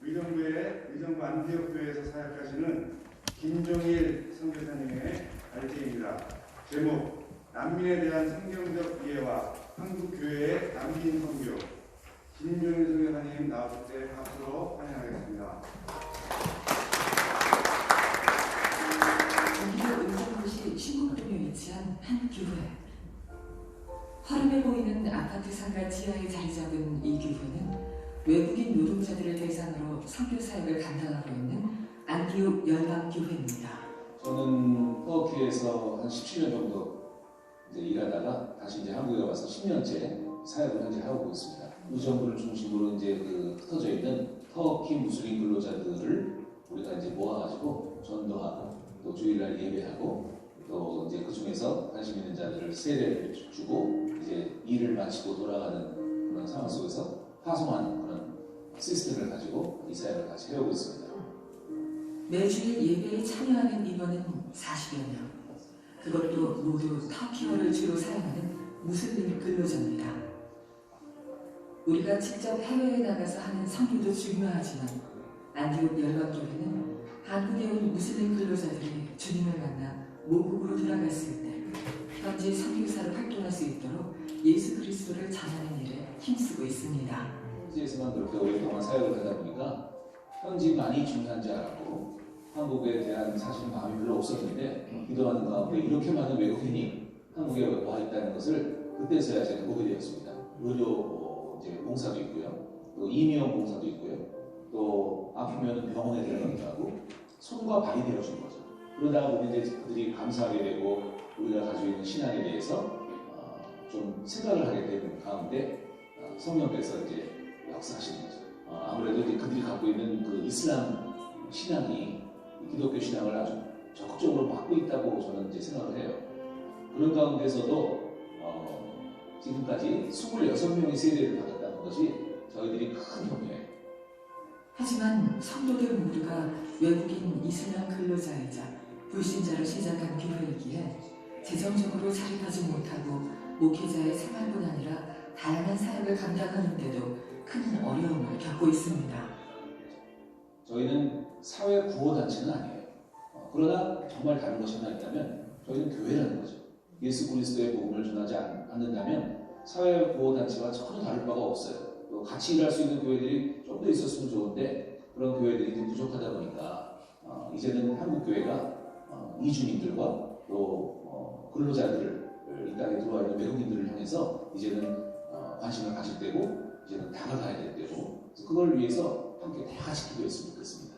의정부 안디옥교회에서 사역하시는 김종일 선교사님의 발제입니다. 제목: 난민에 대한 성경적 이해와 한국교회의 난민 선교. 김종일 선교사님 나오실 때 박수로 환영하겠습니다. 경기도 의정부시 신곡동에 위치한 한 교회. 허름해 보이는 아파트 상가 지하에 자리 잡은 이 교회는 외국인 노동자들을 대상으로 선교 사역을 감당하고 있는 안디옥 열방교회입니다. 저는 터키에서 한 17년 정도 이제 일하다가 다시 이제 한국에 와서 10년째 사역을 현재 하고 있습니다. 의정부를 중심으로 이제 흩어져 있는 터키 무슬림 근로자들을 우리가 이제 모아가지고 전도하고 또 주일날 예배하고 또 이제 그 중에서 관심 있는 자들을 세례를 주고 이제 일을 마치고 돌아가는 그런 상황 속에서 파송하는 그런 시스템을 가지고 이 사역을 같이 해오고 있습니다. 매주일 예배에 참여하는 인원은 40여 명. 그것도 모두 터키어를 주로 사용하는 무슬림 근로자입니다. 우리가 직접 해외에 나가서 하는 선교도 중요하지만 안디옥 열방교회는 한국에 온 무슬림 근로자들이 주님을 만나 모국으로 돌아갔을 때 현지 선교사로 활동할 수 있도록 예수 그리스도를 전하는 일에 힘쓰고 있습니다. 현지에서만 그렇게 오랫동안 사역을 하다 보니까 현지만이 중요한 줄 알았고 한국에 대한 사실 마음이 별로 없었는데 기도하는 가운데 이렇게 많은 외국인이 한국에 와 있다는 것을 그때서야 제가 보게 되었습니다. 의료 이제 봉사도 있고요, 또 이민원 봉사도 있고요, 또 아프면 병원에 데려가기도 하고 손과 발이 되어준 거죠. 그러다 보면 이제 그들이 감사하게 되고 우리가 가지고 있는 신앙에 대해서 좀 생각을 하게 되는 가운데 성령께서 이제 역사하시는 거죠. 아무래도 이제 그들이 갖고 있는 그 이슬람 신앙이 기독교 신앙을 아주 적극적으로 막고 있다고 저는 이제 생각을 해요. 그런 가운데서도 지금까지 26명의 세례를 받았다는 것이 저희들이 큰 혐오예요. 하지만 성도들 모두가 외국인 이슬람 근로자이자 불신자로 시작한 교회이기에 재정적으로 자립하지 못하고 목회자의 생활뿐 아니라 다양한 사역을 감당하는데도 큰 어려움을 겪고 있습니다. 저희는 사회 구호단체는 아니에요. 그러나 정말 다른 것이 하나 있다면 저희는 교회라는 거죠. 예수 그리스도의 복음을 전하지 않는다면 사회 구호단체와 전혀 다를 바가 없어요. 또 같이 일할 수 있는 교회들이 좀 더 있었으면 좋은데 그런 교회들이 좀 부족하다 보니까 이제는 한국 교회가 이주민들과 또 근로자들을 이 땅에 들어와 있는 외국인들을 향해서 이제는 관심을 가질 때고 이제는 다가가야 될 때고 그걸 위해서 함께 다 같이 기도했으면 좋겠습니다.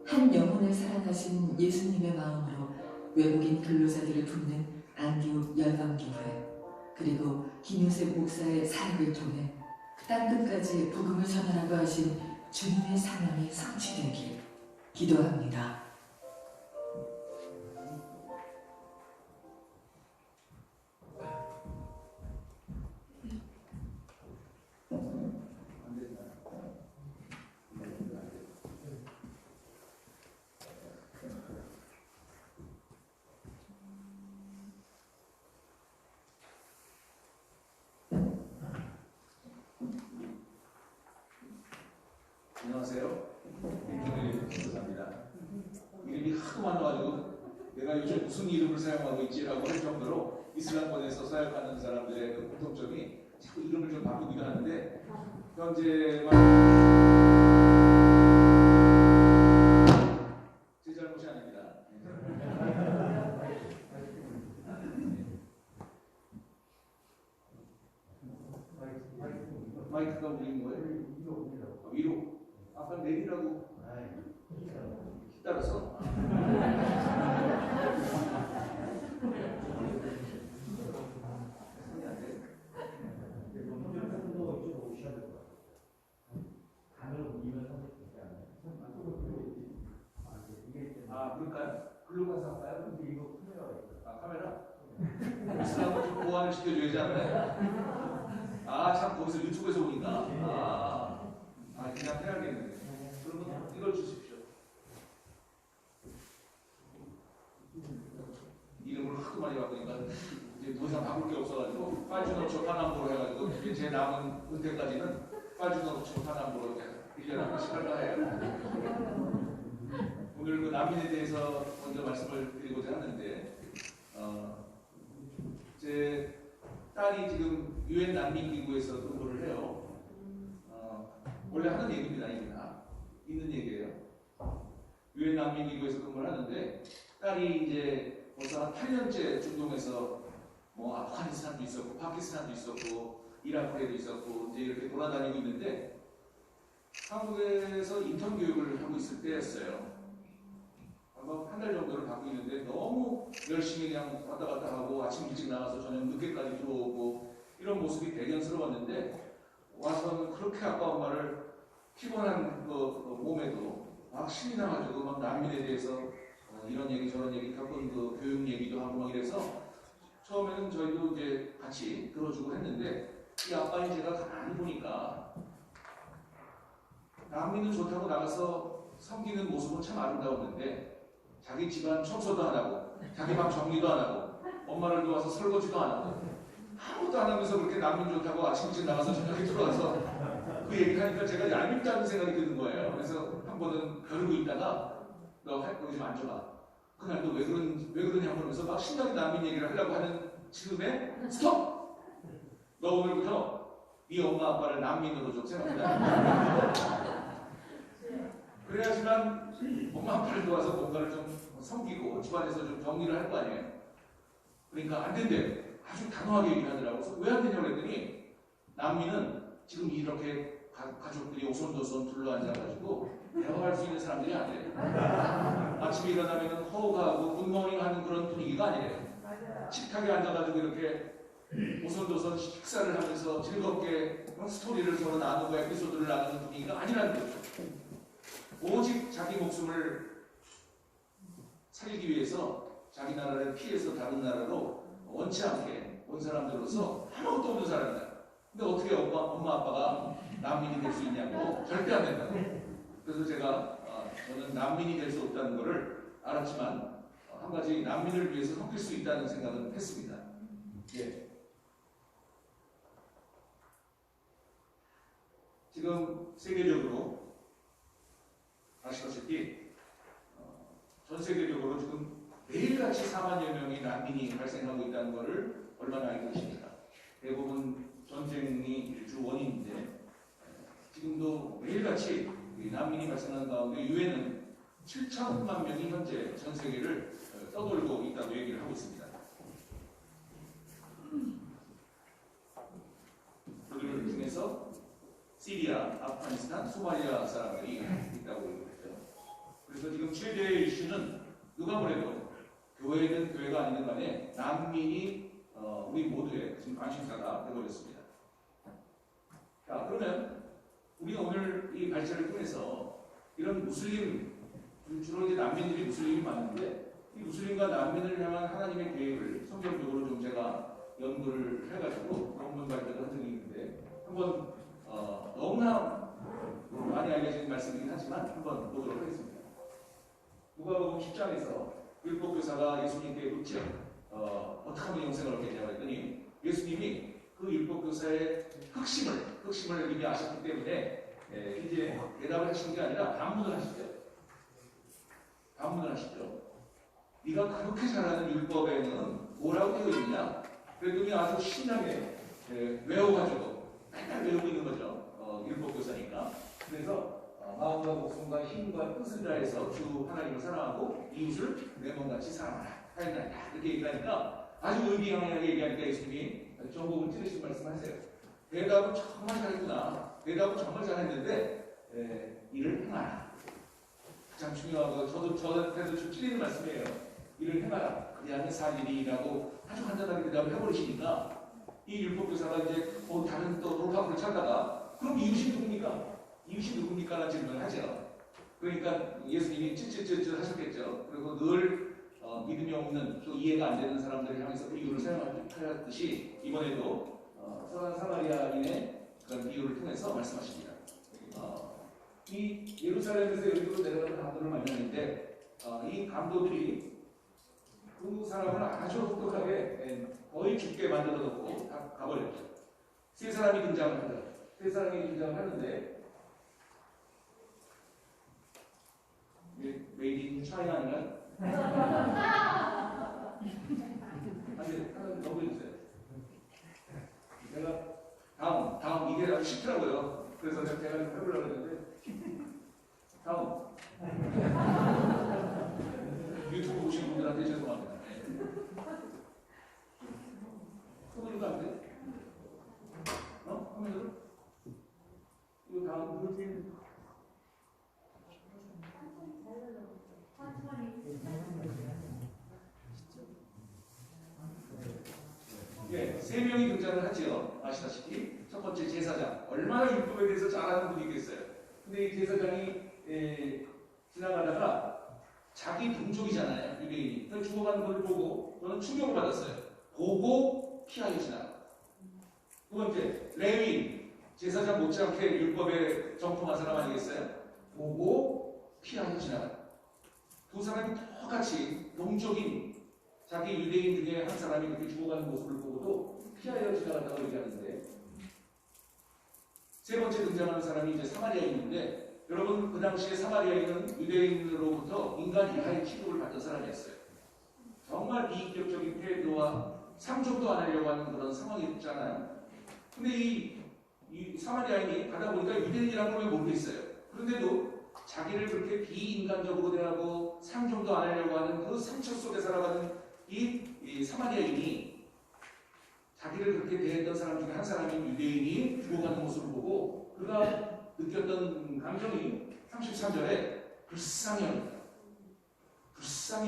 한 영혼을 사랑하신 예수님의 마음으로 외국인 근로자들을 돕는 안디옥 열방교회, 그리고 김효셉 목사의 사역을 통해 땅끝까지 복음을 전하라고 하신 주님의 사명이 성취되길 기도합니다. 안녕하세요. 김종일 선교사입니다. 이름이 하도 많아가지고 내가 요즘 무슨 이름을 사용하고 있지라고 할 정도로 이슬람권에서 사역하는 사람들의 그 공통점이 자꾸 이름을 좀 바꾸기도 하는데 현재만 제 잘못이 아닙니다. 마이크가 울린 거예요? 위로. 아까 내리라고. 따라서. 아, 그럴까요? 글로 가서 할까요? 이거 카메라가 있어요. 아, 카메라? 이슬람을 좀 보완을 시켜줘야지 않나요? 아, 참, 거기서 유튜브에서 보니까. 그냥 해야겠네. 그러면 이걸 주십시오. 이름을 하도 많이 바꾸니까 이제 더 이상 바꿀 게 없어가지고 빨주노초 파남보로 해가지고 이제 제 남은 은퇴까지는 빨주노초 파남보로 1년에 난민에 대해서 먼저 말씀을 드리고자 하는데, 제 딸이 지금 유엔 난민기구에서 근무를 해요. 원래 하는 얘기입니다. 이게 다 있는 얘기예요. 유엔 난민기구에서 근무를 하는데, 딸이 이제 벌써 한 8년째 중동에서 뭐 아프가니스탄도 있었고 파키스탄도 있었고 이라크에도 있었고 이제 이렇게 돌아다니고 있는데, 한국에서 인턴 교육을 하고 있을 때였어요. 아마 한 달 정도를 받고 있는데 너무 열심히 그냥 왔다 갔다 하고 아침 일찍 나가서 저녁 늦게까지 들어오고 이런 모습이 대견스러웠는데, 와서는 그렇게 아빠 엄마를 피곤한 그 몸에도 막 신이 나가지고 막 난민에 대해서 이런 얘기 저런 얘기 겪은 그 교육 얘기도 하고 막 이래서 처음에는 저희도 이제 같이 들어주고 했는데, 이 아빠인 제가 가만히 보니까 난민은 좋다고 나가서 섬기는 모습은 참 아름다웠는데, 자기 집안 청소도 안 하고 자기 방 정리도 안 하고 엄마를 도와서 설거지도 안 하고 아무것도 안 하면서 그렇게 난민 좋다고 아침 일찍 나가서 저녁에 들어와서 그 얘기하니까 제가 얄밉다는 생각이 드는 거예요. 그래서 한 번은 벼르고 있다가 너 거기 좀 앉아봐. 그날도 왜 그러냐고 그러면서 막 신나게 난민 얘기를 하려고 하는 즈음에 스톱! 너 오늘부터 네 엄마 아빠를 난민으로 좀 생각해라. 그래야지만 엄마 아빠를 도와서 뭔가를 좀 섬기고 집안에서 좀 정리를 할 거 아니에요. 그러니까 안 된대요. 아주 단호하게 얘기하더라고. 그래서 왜 안 되냐고 그랬더니, 난민은 지금 이렇게 가족들이 오손도손 둘러앉아가지고 대화할 수 있는 사람들이 아니래요. 아침에 일어나면 허우하고 굿모닝 하는 그런 분위기가 아니래요. 식탁에 앉아가지고 이렇게 오손도손 식사를 하면서 즐겁게 스토리를 서로 나누고 에피소드를 나누는 분위기가 아니라는 거죠. 오직 자기 목숨을 살리기 위해서 자기 나라를 피해서 다른 나라로 원치 않게 온 사람들로서 아무것도 없는 사람이다. 근데 어떻게 엄마 아빠가 난민이 될 수 있냐고. 절대 안 된다고. 그래서 제가 저는 난민이 될 수 없다는 것을 알았지만, 한 가지 난민을 위해서 섬길 수 있다는 생각은 했습니다. 예. 지금 세계적으로 아시다시피 전 세계적으로 지금 매일같이 4만여 명의 난민이 발생하고 있다는 것을 얼마나 알고 계십니까? 대부분 전쟁이 주 원인인데, 지금도 매일같이 난민이 발생하는 가운데 유엔은 7천만 명이 현재 전 세계를 떠돌고 있다고 얘기를 하고 있습니다. 그들 중에서 시리아, 아프가니스탄, 소말리아 사람들이 있다고 얘기했죠. 그래서 지금 최대의 이슈는 누가 뭐래도 교회든 교회가 아니든 간에 난민이 우리 모두의 지금 관심사가 되어버렸습니다. 자, 그러면 우리가 오늘 이 발제를 통해서 이런 무슬림, 주로 이제 난민들이 무슬림이 많은데, 이 무슬림과 난민을 향한 하나님의 계획을 성경적으로 좀 제가 연구를 해가지고 논문 발표를 한 적이 있는데, 한번 너무나 많이 알려진 말씀이긴 하지만 한번 보도록 하겠습니다. 누가복음 10장에서 율법교사가 예수님께 묻죠. 어떻게 하면 영생을 얻겠냐고 했더니, 예수님이 그 율법교사의 흑심을 이미 아셨기 때문에 이제 대답을 하시는 게 아니라 반문을 하시죠. 반문을 하시죠. 네가 그렇게 잘하는 율법에는 뭐라고 되어 있느냐? 그랬더니 아주 신나게 외워가지고 맨날 외우고 있는 거죠. 율법교사니까. 그래서 마음과 목숨과 힘과 뜻을 다해서 주 하나님을 사랑하고 이웃을 내 몸같이 사랑하라 하였나이다. 이렇게 얘기하니까 아주 의미양하게 얘기하니까 예수님이 전복을 찌르신 말씀하세요. 대답은 정말 잘했구나. 대답은 정말 잘했는데 일을 행하라. 가장 중요하고 저한테도 좀 찔리는 말씀이에요. 일을 행하라. 그래야 살리리라고 아주 간단하게 대답을 해버리시니까 이 율법교사가 이제 다른 또 돌파구를 찾다가, 그럼 이웃이 누굽니까? 이웃이 누굽니까? 라는 질문을 하죠. 그러니까 예수님이 찌찌찌찌 하셨겠죠. 그리고 늘 믿음이 없는, 또 이해가 안 되는 사람들을 향해서 비유를 사용하듯이 이번에도 선한 사마리아인의 그런 비유를 통해서 말씀하십니다. 이 예루살렘에서 여기로 내려가는 강도를 만나는데, 이 강도들이 그 사람을 아주 혹독하게 거의 죽게 만들어 놓고 다 가버렸죠. 세 사람이 등장을 하죠. 세 사람이 등장을 하는데, 메이드 인 차이나 아닌가요? 아니, 하나 넘겨주세요. 내가 다음 이게 아주 쉽더라고요. 그래서 제가 좀 해보려고 했는데 다음 유튜브 보신 분들한테 죄송합니다. 손으로도 안 돼? 화면으로? 이거 다음 예, 세 명이 등장을 하지요. 아시다시피 첫 번째 제사장. 얼마나 율법에 대해서 잘 아는 분이겠어요. 근데 이 제사장이 지나가다가 자기 동족이잖아요. 유대인이. 그래서 죽어가는 걸 보고 저는 충격을 받았어요. 보고 피하여 지나가. 두 번째, 레위인. 제사장 못지않게 율법에 정통한 사람 아니겠어요? 보고 피하여 지나가. 두 사람이 똑같이 동족인 자기 유대인 중에 한 사람이 그렇게 죽어가는 모습을 보고도 피하여 지나갔다고 얘기하는데, 세 번째 등장하는 사람이 이제 사마리아인인데, 여러분 그 당시에 사마리아인은 유대인으로부터 인간 이하의 취급을 받던 사람이었어요. 정말 비인격적인 태도와 상종도 안 하려고 하는 그런 상황이었잖아요. 근데 이 사마리아인이 가다 보니까 유대인이라는 걸 모르겠어요. 그런데도 자기를 그렇게 비인간적으로 대하고 상종도 안 하려고 하는 그 상처 속에 살아가는 이 사마리아인이 자기를 그렇게 대했던 사람 중에 한 사람인 유대인이 죽어가는 모습을 보고 그가 느꼈던 감정이 33절에 불쌍히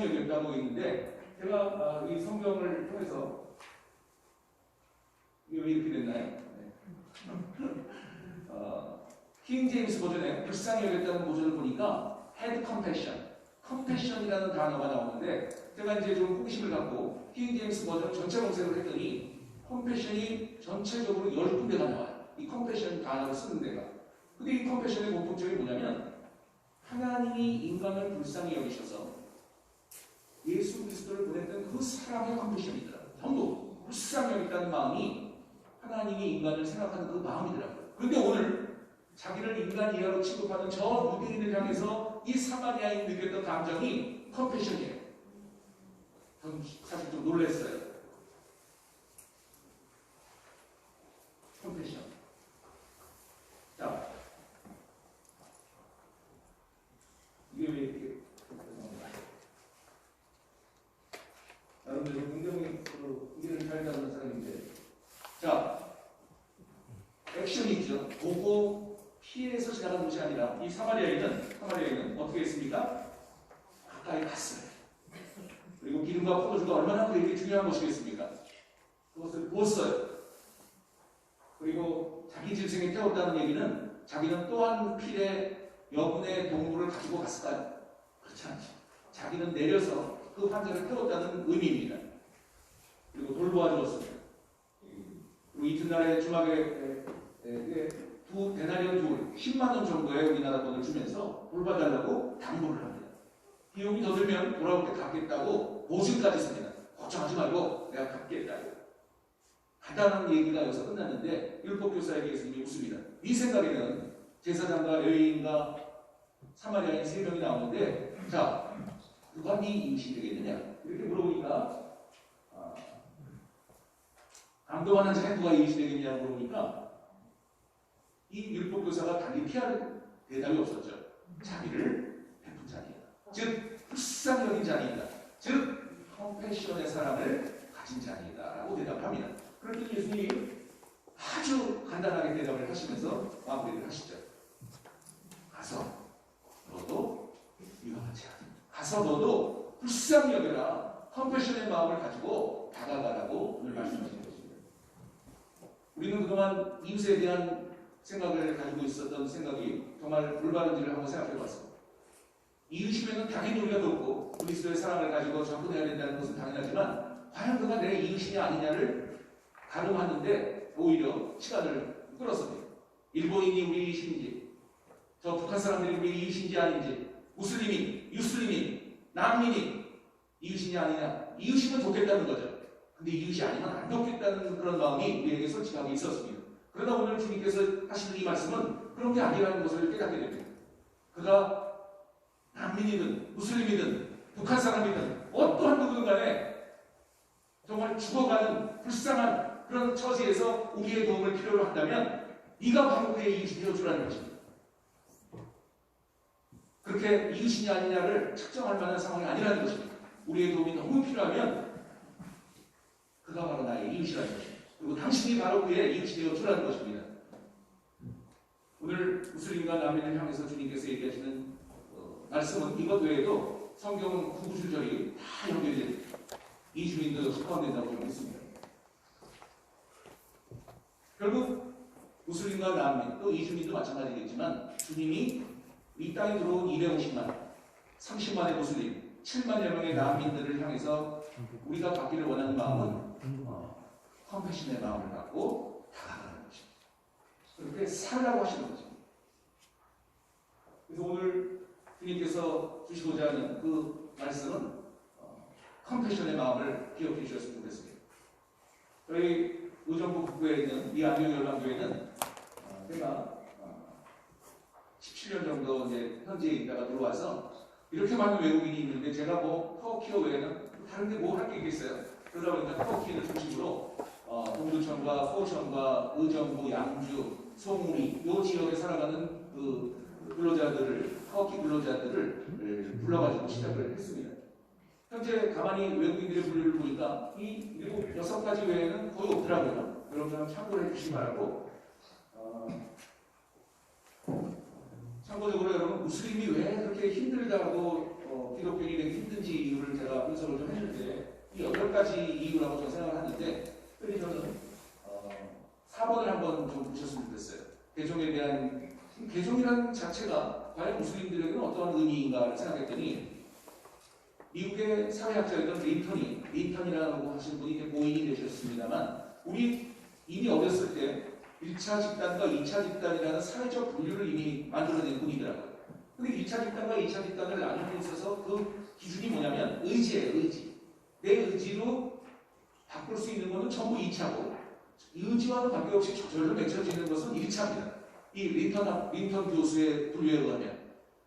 여겼다고 있는데, 제가 이 성경을 통해서 이게 왜 이렇게 됐나요? 킹 제임스 버전에 불쌍히 여겼다는 버전을 보니까 had compassion이라는 단어가 나오는데, 제가 이제 좀 호기심을 갖고 킹 제임스 버전 전체 검색을 했더니 compassion이 전체적으로 10군데가 나와요. 이 compassion 단어를 쓰는 데가. 근데 이 compassion의 공통점이 뭐냐면 하나님이 인간을 불쌍히 여기셔서 예수 그리스도를 보냈던 그 사랑의 compassion이더라. 전부 불쌍히 여겼다는 마음이 하나님이 인간을 생각하는 그 마음이더라고요. 그런데 오늘 자기를 인간 이하로 취급하는 저 유대인을 향해서 이 사마리아인이 느꼈던 감정이 컴패션이에요. 저는 사실 좀 놀랐어요. 컴패션. 자, 이게 왜 이렇게 나름대로 긍정적으로 일을 잘 다루는 사람인데, 자, 액션이 있죠. 보고 피해서 지나가는 것이 아니라 이 사마리아인은 어떻게 했습니까? 가까이 갔어요. 그리고 기름과 포도주가 얼마나 그에게 중요한 것이겠습니까? 그것을 보았어요. 그리고 자기 질생에 태웠다는 얘기는 자기는 또한 필에 여분의 동물을 가지고 갔을까요? 그렇지 않죠. 자기는 내려서 그 환자를 태웠다는 의미입니다. 그리고 돌보아주었습니다. 그리고 이튿날에 주막에 두 데나리온 10만 원 정도의 우리나라 돈을 주면서 돌봐달라고 당부를 합니다. 비용이 더 들면 돌아올 때 갚겠다고 보증까지 씁니다. 걱정하지 말고 내가 갚겠다고. 간단한 얘기가 여기서 끝났는데 율법교사에게 예수님이 웃습니다. 네 생각에는 제사장과 레위인과 사마리아인 3명이 나오는데, 자, 누가 네 이웃이 되겠느냐? 이렇게 물어보니까 강도하는 자에 누가 이웃이 되겠냐고 물어보니까 이 율법교사가 달리 피할 대답이 없었죠. 자비를 베푼 자니이다. 즉 불쌍히 여긴 자니이다. 즉 컴패션의 사랑을 가진 자니이다 라고 대답합니다. 그랬더니 예수님이 아주 간단하게 대답을 하시면서 마무리를 하시죠. 가서 너도 이와 같이 하라. 가서 너도 불쌍히 여겨라. 컴패션의 마음을 가지고 다가가라고 오늘 말씀하시는 것입니다. 우리는 그동안 이웃에 대한 생각을 가지고 있었던 생각이 정말 올바른지를 한번 생각해 봤습니다. 이웃이면 당연히 우리가 돕고 그리스도의 사랑을 가지고 접근해야 된다는 것은 당연하지만, 과연 그가 내 이웃이냐 아니냐를 가늠하는데 오히려 시간을 끌었습니다. 일본인이 우리 이웃인지, 저 북한 사람들이 우리 이웃인지 아닌지, 무슬림인, 유슬림인, 난민이 이웃이냐 아니냐, 이웃이면 돕겠다는 거죠. 근데 이웃이 아니면 안 돕겠다는 그런 마음이 우리에게 솔직하게 있었습니다. 그러나 오늘 주님께서 하시는 이 말씀은 그런 게 아니라는 것을 깨닫게 됩니다. 그가 난민이든 무슬림이든 북한 사람이든 어떠한 누구든 간에 정말 죽어가는 불쌍한 그런 처지에서 우리의 도움을 필요로 한다면 네가 한국의 이웃이 되어주라는 것입니다. 그렇게 이웃이냐 아니냐를 측정할 만한 상황이 아니라는 것입니다. 우리의 도움이 너무 필요하면 그가 바로 나의 이웃이라는 것입니다. 그리고 당신이 바로 그의 이웃이 되어주라는 것입니다. 오늘 무슬림과 난민을 향해서 주님께서 얘기하시는 말씀은 이것 외에도 성경은 구구절절이 다 연결이 됩니다. 이 주민도 포함된다고 보고 있습니다. 결국 무슬림과 난민 또 이주민도 마찬가지겠지만 주님이 이 땅에 들어온 250만, 30만의 무슬림, 7만여 명의 난민들을 향해서 우리가 받기를 원하는 마음은 컴패션의 마음을 갖고 다가가는 것입니다. 그렇게 살라고 하시는 것입니다. 그래서 오늘 주님께서 주시고자 하는 그 말씀은 컴패션의 마음을 기억해 주셨으면 좋겠습니다. 저희 의정부 북부에 있는 이 안경열방교회는 제가 17년 정도 이제 현지에 있다가 들어와서 이렇게 많은 외국인이 있는데 제가 뭐 터키어 외에는 다른 데 뭐 할 게 있겠어요. 그러다 보니까 터키를 중심으로 동두천과 포천과 의정부, 양주, 송리 이 지역에 살아가는 그 근로자들을 터키 근로자들을 불러가지고 시작을 했습니다. 현재 가만히 외국인들의 분류를 보니까 이 7, 6가지 외에는 거의 없더라고요. 여러분 참고를 해주시기 바라고. 참고적으로 여러분 무슬림이 왜 그렇게 힘들다고 기독교인이 되게 힘든지 이유를 제가 분석을 좀 했는데 이 8가지 이유라고 저는 생각을 하는데 특히 저는 4번을 한번 좀 보셨으면 좋겠어요. 개종에 대한 개종이라는 자체가 과연 무슬림들에게는 어떠한 의미인가를 생각했더니 미국의 사회학자였던 린턴이라고 하시는 분이 이제 고인이 되셨습니다만 우리 이미 어렸을 때 1차 집단과 2차 집단이라는 사회적 분류를 이미 만들어낸 분이더라고요. 근데 1차 집단과 2차 집단을 나누는 데 있어서 그 기준이 뭐냐면 의지예요, 의지. 내 의지로 바꿀 수 있는 것은 전부 2차고 의지와는 관계없이 저절로 맺혀지는 것은 1차입니다. 이 린턴 교수의 분류에 의하면.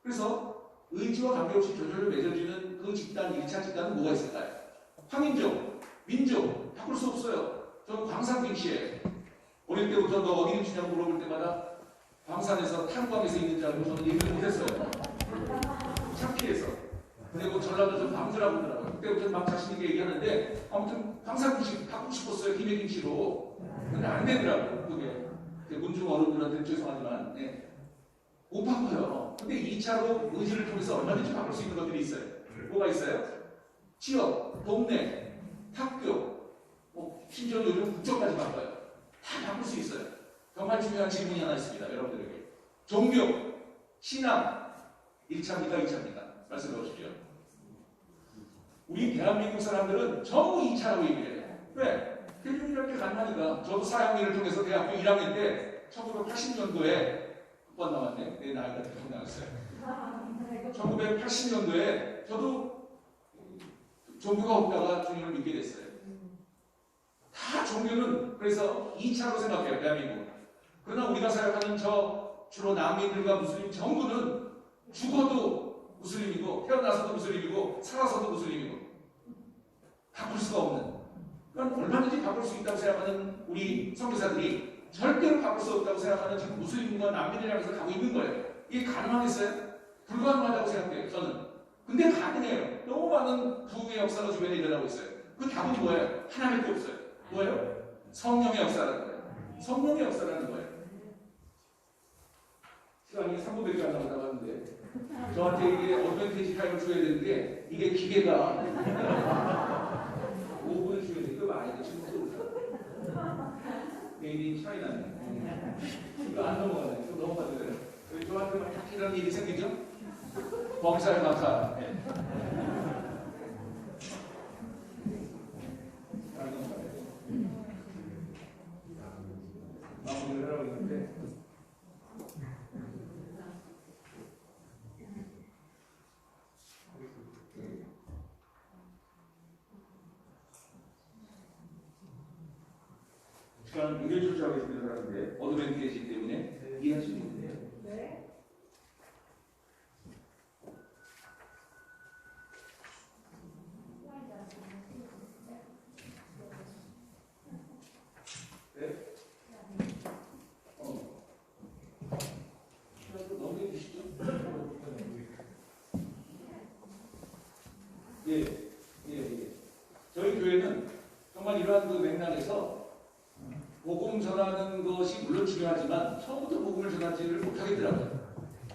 그래서 의지와 관계없이 저절로 맺어지는 그 집단, 1차 집단은 뭐가 있을까요? 황인종, 민족, 바꿀 수 없어요. 저는 광산 김씨예요. 어릴 때부터 너 어디 있느냐고 물어볼 때마다 광산에서 탄광에서 있는 줄 알고 저는 얘기를 못했어요. 창피해서. 근데 뭐 전라도 좀 방주라고 그러더라고요. 그때부터 막 자신있게 얘기하는데 아무튼 광산 김씨 바꾸고 싶었어요. 김해 김씨로. 근데 안 되더라고요. 그게. 문중 어른들한테 죄송하지만 못 바꿔요. 근데 2차로 의지를 통해서 얼마든지 바꿀 수 있는 것들이 있어요. 뭐가 있어요? 지역, 동네, 학교, 심지어 요즘 국적까지 바꿔요. 다 바꿀 수 있어요. 정말 중요한 질문이 하나 있습니다. 여러분들에게. 종교, 신앙, 1차입니까? 2차입니까? 말씀해 보십시오. 우리 대한민국 사람들은 전부 2차라고 얘기해요. 왜? 대중이 이렇게 간다니까. 저도 사형리를 통해서 대학교 1학년 때 1980년도에 번 남았네. 내 나이가 조금 나왔어요. 1980년도에 저도 종교가 없다가 주님을 믿게 됐어요. 다 종교는 그래서 2차로 생각해요. 대한민국은. 그러나 우리가 생각하는 저 주로 난민들과 무슬림 전부는 죽어도 무슬림이고 태어나서도 무슬림이고 살아서도 무슬림이고 바꿀 수가 없는 그러니까 얼마든지 바꿀 수 있다고 생각하는 우리 선교사들이 절대로 바꿀 수 없다고 생각하는 지금 무슬림과 난민을 향해서 가고 있는 거예요. 이게 가능하겠어요? 불가능하다고 생각해요. 저는. 근데 가능해요. 너무 많은 부흥의 역사가 주변에 일어나고 있어요. 그 답은 뭐예요? 하나밖에 없어요. 뭐예요? 성령의 역사라는 거예요. 성령의 역사라는 거예요. 시간이 3분밖에 안 남았다고 하는데 저한테 이게 어드밴티지 타임을 줘야 되는데 이게 기계가 5분을 줘야 돼. 이거 많이 지금 또 메이드 인 차이나네. 이거 안 넘어가네. 이거 넘어가도 돼요. 저한테 막 이런 일이 생기죠? 범사에 감사. 네. 마무리를 하라고 했는데 시간 굉장히 출제하고 있는 사람인데 어드밴티지 때문에 이해할 수 있는데요. 네. 전하는 것이 물론 중요하지만 처음부터 복음을 전하지를 못하겠더라고요.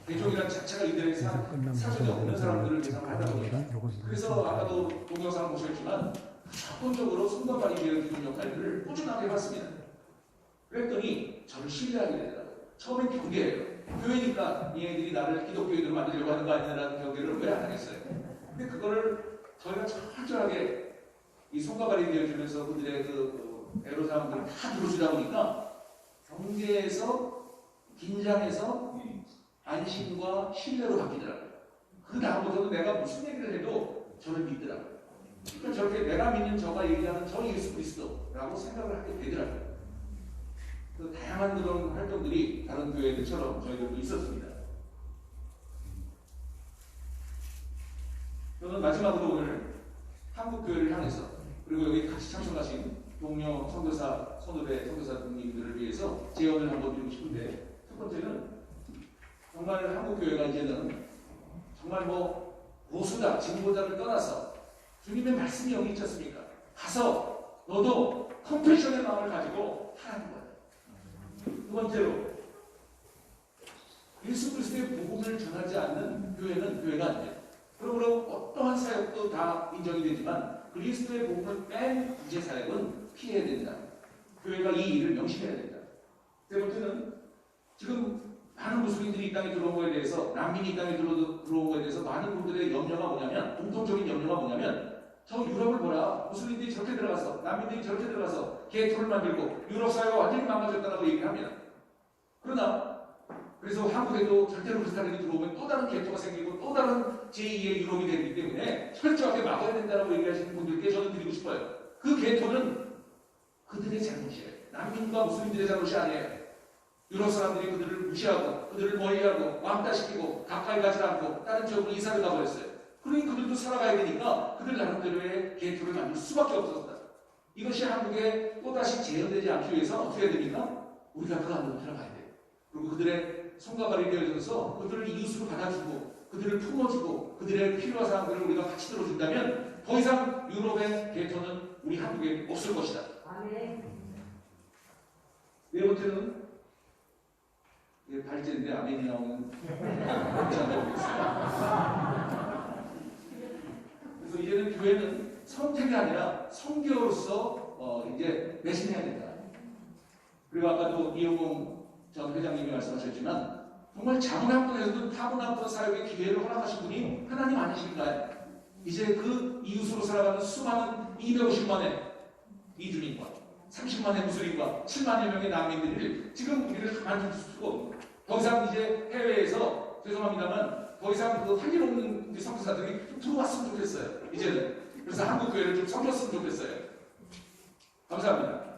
개종이란 자체가 이들의 사전에 없는 사람들을 대상하다 보니까. 그래서 아까도 동영상을 보셨지만 전통적으로 손과 발이 되어주는 역할들을 꾸준하게 해봤습니다. 그랬더니 저를 신뢰하게 되더라고요. 처음엔 경계예요. 교회니까 얘네들이 나를 기독교인으로 만들려고 하는 거 아니냐라는 경계를 왜 안 하겠어요. 근데 그거를 저희가 철저하게 이 손과 발이 되어주면서 그들의 애로사항들을 다 들어주다 보니까 경계에서 긴장해서 안심과 신뢰로 바뀌더라고요. 그 다음부터는 내가 무슨 얘기를 해도 저를 믿더라고요. 그러니까 저렇게 내가 믿는 저가 얘기하는 저 예수 그리스도라고 생각을 하게 되더라고요. 그 다양한 그런 활동들이 다른 교회들처럼 저희들도 있었습니다. 저는 마지막으로 오늘 한국 교회를 향해서 그리고 여기 같이 참석하신 동료 선교사, 선후배 선교사님들을 위해서 제언을 한번 드리고 싶은데 첫 번째는 정말 한국 교회가 이제는 정말 보수다, 진보자를 떠나서 주님의 말씀이 여기 있지 않습니까? 가서 너도 컴패션의 마음을 가지고 하라는 거예요. 두 번째로 예수 그리스도의 복음을 전하지 않는 교회는 교회가 아니에요. 그러므로 어떠한 사역도 다 인정이 되지만 그리스도의 복음을 뺀 구제 사역은 피해야 된다. 교회가 이 일을 명심해야 된다. 세 번째는 지금 많은 무슬림들이 이 땅에 들어온 것에 대해서 난민이 이 땅에 들어온 것에 대해서 많은 분들의 염려가 뭐냐면 공통적인 염려가 뭐냐면 저 유럽을 보라. 무슬림들이 저렇게 들어가서 난민들이 저렇게 들어가서 개토를 만들고 유럽 사회가 완전히 망가졌다고 얘기를 합니다. 그러나 그래서 한국에도 절대로 그 사람이 들어오면 또 다른 개토가 생기고 또 다른 제2의 유럽이 되기 때문에 철저하게 막아야 된다고 얘기하시는 분들께 저는 드리고 싶어요. 그 개토는 그들의 잘못이에요. 난민과 무슬림들의 잘못이 아니에요. 유럽 사람들이 그들을 무시하고 그들을 멀리하고 왕따시키고 가까이 가지 않고 다른 지역으로 이사를 가버렸어요. 그러니 그들도 살아가야 되니까 그들 나름대로의 개토를 만들 수밖에 없었다. 이것이 한국에 또다시 재현되지 않기 위해서 어떻게 해야 됩니까? 우리가 그 안으로 들어가야 돼요. 그리고 그들의 손과 발이 되어져서 그들을 이웃으로 받아주고 그들을 품어주고 그들의 필요한 사항들을 우리가 같이 들어준다면 더 이상 유럽의 개토는 우리 한국에 없을 것이다. 네 번째는 발제인데 아멘이 나오는 그래서 이제는 교회는 선택이 아니라 선교로서 이제 매진해야 된다. 그리고 아까도 이용공 전 회장님이 말씀하셨지만 정말 자문학권에서도 타고났던 사역의 기회를 허락하신 분이 하나님 아니신가요? 이제 그 이웃으로 살아가는 수많은 250만의 이주민과 30만의 무슬림과 7만여 명의 난민들을 지금 우리를 가만히 두고 더 이상 이제 해외에서 죄송합니다만 더 이상 할 일 없는 선교사들이 좀 들어왔으면 좋겠어요. 이제는. 그래서 한국 교회를 좀 섬겼으면 좋겠어요. 감사합니다.